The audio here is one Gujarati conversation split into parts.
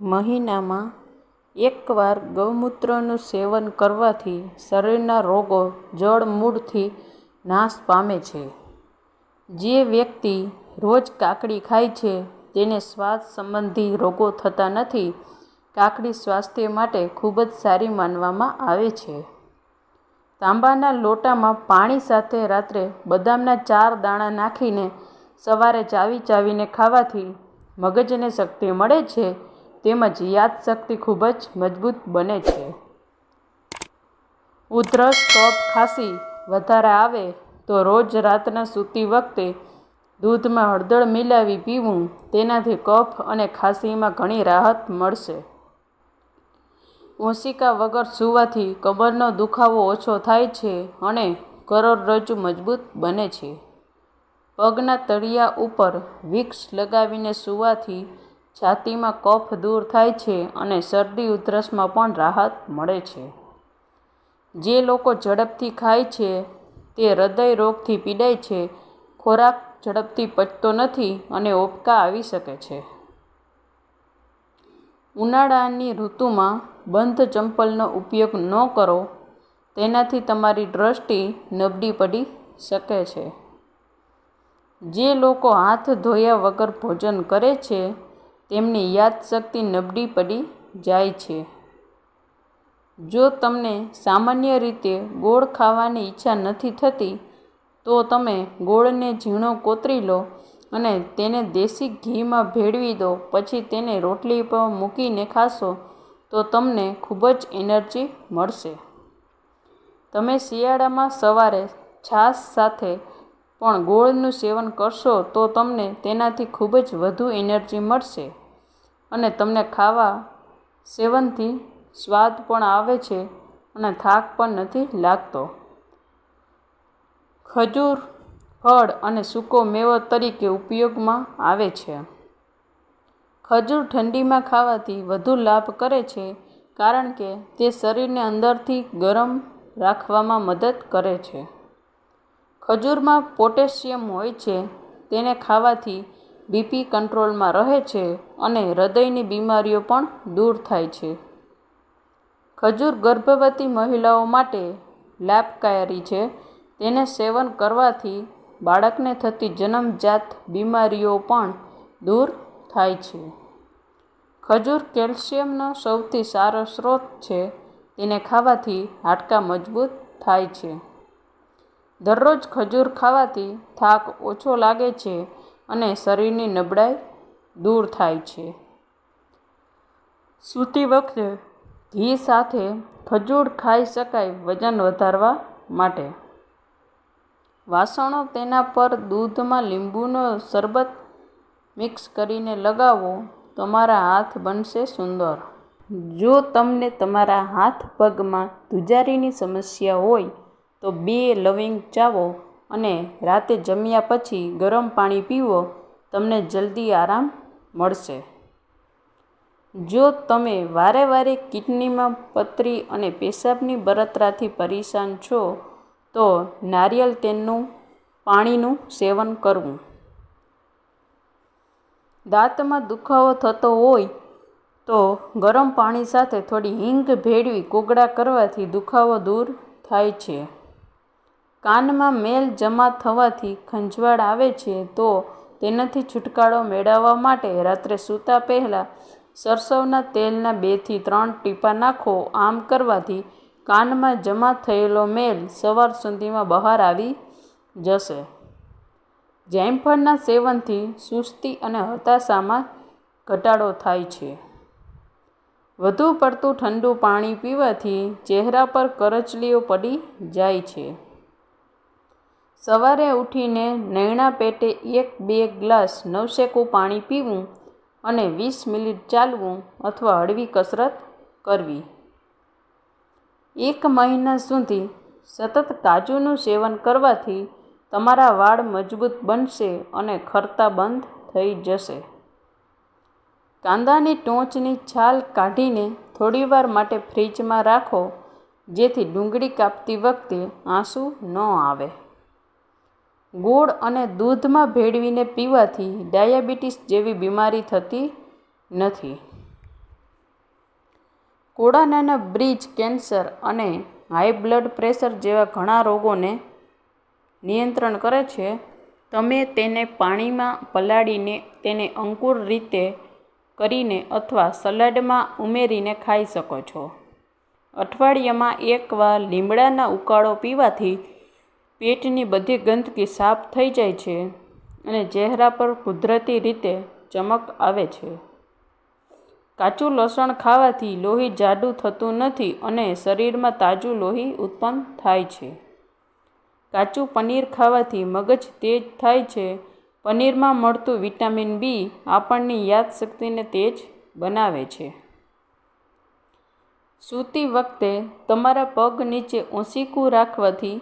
મહિનામાં એકવાર ગૌમૂત્રનું સેવન કરવાથી શરીરના રોગો જડમૂળથી નાશ પામે છે. જે વ્યક્તિ રોજ કાકડી ખાય છે તેને શ્વાસ સંબંધી રોગો થતા નથી. કાકડી સ્વાસ્થ્ય માટે ખૂબ જ સારી માનવામાં આવે છે. તાંબાના લોટામાં પાણી સાથે રાત્રે બદામના 4 દાણા નાખીને સવારે ચાવીને ખાવાથી મગજને શક્તિ મળે છે તેમજ યાદશક્તિ ખૂબ જ મજબૂત બને છે. ઉધરસ, કફ, ખાંસી વધારે આવે તો રોજ રાતના સૂતી વખતે દૂધમાં હળદર મિલાવી પીવું. તેનાથી કફ અને ખાંસીમાં ઘણી રાહત મળશે. ઓશિકા વગર સૂવાથી કમરનો દુખાવો ઓછો થાય છે અને કરોડરજ્જુ મજબૂત બને છે. પગના તળિયા ઉપર વિક્સ લગાવીને સૂવાથી છાતીમાં કફ દૂર થાય છે અને શરદી ઉધરસમાં પણ રાહત મળે છે. જે લોકો ઝડપથી ખાય છે તે હૃદય રોગથી પીડાય છે. ખોરાક ઝડપથી પચતો નથી અને ઓબકા આવી શકે છે. ઉનાળાની ઋતુમાં બંધ ચંપલનો ઉપયોગ ન કરો. તેનાથી તમારી દ્રષ્ટિ નબળી પડી શકે છે. જે લોકો હાથ ધોયા વગર ભોજન કરે છે તેમની યાદશક્તિ નબળી પડી જાય છે. જો તમને સામાન્ય રીતે ગોળ ખાવાની ઈચ્છા નથી થતી તો તમે ગોળને ઝીણો કોતરી લો અને તેને દેશી ઘીમાં ભેળવી દો. પછી તેને રોટલી પર મૂકીને ખાશો તો તમને ખૂબ જ એનર્જી મળશે. તમે શિયાળામાં સવારે છાશ સાથે પણ ગોળનું સેવન કરશો તો તમને તેનાથી ખૂબ જ વધુ એનર્જી મળશે અને તમને ખાવા સેવનથી સ્વાદ પણ આવે છે અને થાક પણ નથી લાગતો. ખજૂર ફળ અને સૂકો મેવો તરીકે ઉપયોગમાં આવે છે. ખજૂર ઠંડીમાં ખાવાથી વધુ લાભ કરે છે કારણ કે તે શરીરને અંદરથી ગરમ રાખવામાં મદદ કરે છે. ખજૂરમાં પોટેશિયમ હોય છે. તેને ખાવાથી બીપી કંટ્રોલમાં રહે છે અને હૃદયની બીમારીઓ પણ દૂર થાય છે. ખજૂર ગર્ભવતી મહિલાઓ માટે લાભકારી છે. તેને સેવન કરવાથી બાળકને થતી જન્મજાત બીમારીઓ પણ દૂર થાય છે. ખજૂર કેલ્શિયમનો સૌથી સારો સ્ત્રોત છે. તેને ખાવાથી હાડકાં મજબૂત થાય છે. દરરોજ ખજૂર ખાવાથી થાક ઓછો લાગે છે અને શરીરની નબળાઈ દૂર થાય છે. સૂતી વખતે ઘી સાથે ખજૂર ખાઈ શકાય. વજન વધારવા માટે વાસણો તેના પર દૂધમાં લીંબુનો શરબત મિક્સ કરીને લગાવો. તમારા હાથ બનશે સુંદર. જો તમને તમારા હાથ પગમાં ધ્રુજારીની સમસ્યા હોય તો 2 લવિંગ ચાવો અને રાતે જમ્યા પછી ગરમ પાણી પીવો. તમને જલ્દી આરામ મળશે. જો તમે વારે વારે કિડનીમાં પથરી અને પેશાબની બળતરાથી પરેશાન છો તો નારિયેળ તેલનું પાણીનું સેવન કરવું. દાંતમાં દુખાવો થતો હોય તો ગરમ પાણી સાથે થોડી હિંગ ભેળવી કોગળા કરવાથી દુખાવો દૂર થાય છે. કાનમાં મેલ જમા થવાથી ખંજવાળ આવે છે તો તેનાથી છુટકારો મેળવવા માટે રાત્રે સૂતા પહેલા સરસવના તેલના 2 થી 3 ટીપાં નાખો. આમ કરવાથી કાનમાં જમા થયેલો મેલ સવાર સુધીમાં બહાર આવી જશે. જાયફળના સેવનથી સુસ્તી અને હતાશામાં ઘટાડો થાય છે. વધુ પડતું ઠંડુ પાણી પીવાથી ચહેરા પર કરચલીઓ પડી જાય છે. સવારે ઉઠીને નરણા પેટે 1-2 ગ્લાસ નવશેકું પાણી પીવું અને 20 મિનિટ ચાલવું અથવા હળવી કસરત કરવી. 1 મહિના સુધી સતત કાજુનું સેવન કરવાથી તમારા વાળ મજબૂત બનશે અને ખરતા બંધ થઈ જશે. કાંદાની ટોચની છાલ કાઢીને થોડીવાર માટે ફ્રીજમાં રાખો જેથી ડુંગળી કાપતી વખતે આંસુ ન આવે. ગોળ અને દૂધમાં ભેળવીને પીવાથી ડાયાબિટીસ જેવી બીમારી થતી નથી. કોળાના બ્રીજ કેન્સર અને હાઈ બ્લડ પ્રેશર જેવા ઘણા રોગોને નિયંત્રણ કરે છે. તમે તેને પાણીમાં પલાળીને તેને અંકુર રીતે કરીને અથવા સલાડમાં ઉમેરીને ખાઈ શકો છો. અઠવાડિયામાં એકવાર લીમડાના ઉકાળો પીવાથી પેટની બધી ગંદકી સાફ થઈ જાય છે અને ચહેરા પર કુદરતી રીતે ચમક આવે છે. કાચું લસણ ખાવાથી લોહી જાડું થતું નથી અને શરીરમાં તાજું લોહી ઉત્પન્ન થાય છે. કાચું પનીર ખાવાથી મગજ તેજ થાય છે. પનીરમાં મળતું વિટામિન બી આપણની યાદશક્તિને તેજ બનાવે છે. સૂતી વખતે તમારા પગ નીચે ઓશીકું રાખવાથી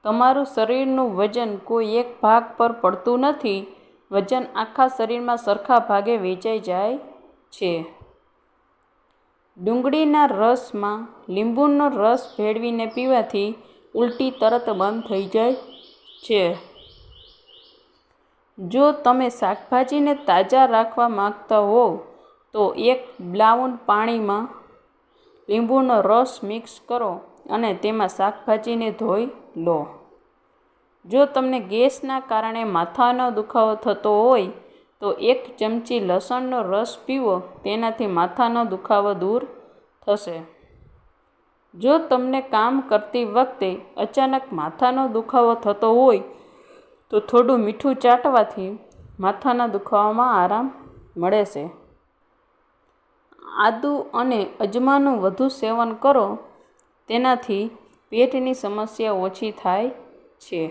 તમારું શરીરનું વજન કોઈ એક ભાગ પર પડતું નથી. વજન આખા શરીરમાં સરખા ભાગે વહેંચાઈ જાય છે. ડુંગળીના રસમાં લીંબુનો રસ ભેળવીને પીવાથી ઉલટી તરત બંધ થઈ જાય છે. જો તમે શાકભાજીને તાજા રાખવા માંગતા હો તો એક બાઉલ પાણીમાં લીંબુનો રસ મિક્સ કરો અને તેમાં શાકભાજીને ધોઈ લો. જો તમને ગેસના કારણે માથાનો દુખાવો થતો હોય તો 1 ચમચી લસણનો રસ પીવો. તેનાથી માથાનો દુખાવો દૂર થશે. જો તમને કામ કરતી વખતે અચાનક માથાનો દુખાવો થતો હોય તો થોડું મીઠું ચાટવાથી માથાના દુખાવામાં આરામ મળે છે. આદુ અને અજમાનું વધુ સેવન કરો. તેનાથી પેટની સમસ્યા ઓછી થાય છે.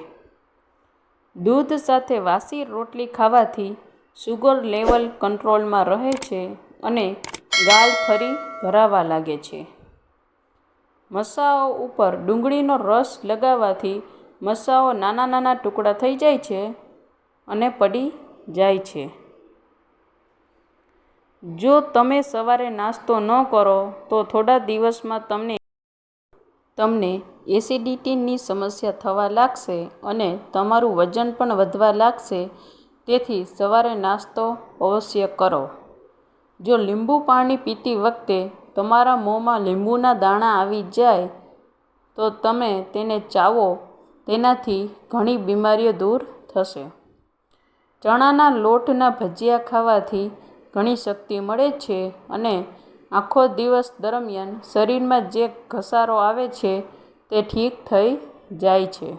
દૂધ સાથે વાસી રોટલી ખાવાથી સુગર લેવલ કંટ્રોલમાં રહે છે અને ગાલ ફરી ભરાવા લાગે છે. મસાઓ ઉપર ડુંગળીનો રસ લગાવવાથી મસાઓ નાના નાના ટુકડા થઈ જાય છે અને પડી જાય છે. જો તમે સવારે નાસ્તો ન કરો તો થોડા દિવસમાં તમને એસિડિટીની સમસ્યા થવા લાગશે અને તમારું વજન પણ વધવા લાગશે. તેથી સવારે નાસ્તો અવશ્ય કરો. જો લીંબુ પાણી પીતી વખતે તમારા મોંમાં લીંબુના દાણા આવી જાય તો તમે તેને ચાવો. તેનાથી ઘણી બીમારીઓ દૂર થશે. ચણાના લોટના ભજીયા ખાવાથી ઘણી શક્તિ મળે છે અને આખો દિવસ દરમિયાન શરીરમાં જે ઘસારો આવે છે તે ઠીક થઈ જાય છે.